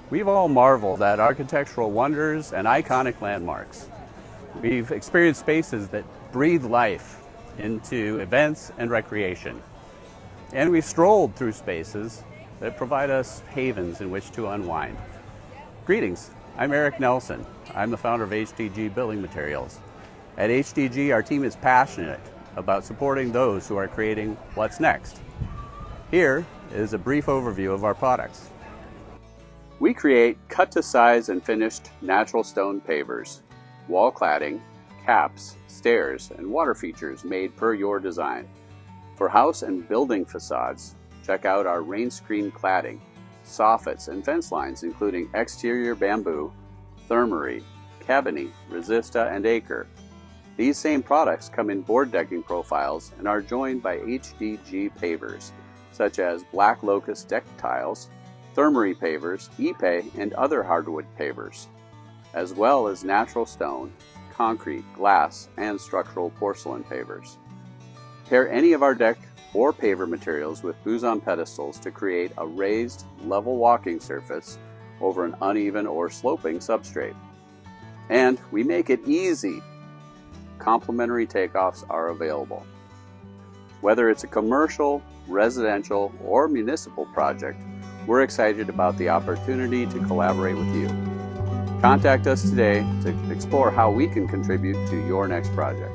We've all marveled at architectural wonders and iconic landmarks. We've experienced spaces that breathe life into events and recreation. And we've strolled through spaces that provide us havens in which to unwind. Greetings, I'm Eric Nelson. I'm the founder of HDG Building Materials. At HDG, our team is passionate about supporting those who are creating what's next. Here is a brief overview of our products. We create cut-to-size and finished natural stone pavers, wall cladding, caps, stairs, and water features made per your design. For house and building facades, check out our rain screen cladding, soffits, and fence lines including exterior bamboo, Thermary, Cabiny, Resista, and Acre. These same products come in board decking profiles and are joined by HDG pavers, such as Black Locust deck tiles, Thermary pavers, Ipe, and other hardwood pavers, as well as natural stone, concrete, glass, and structural porcelain pavers. Pair any of our deck or paver materials with Buzon pedestals to create a raised, level walking surface over an uneven or sloping substrate. And we make it easy. Complimentary takeoffs are available. Whether it's a commercial, residential, or municipal project, we're excited about the opportunity to collaborate with you. Contact us today to explore how we can contribute to your next project.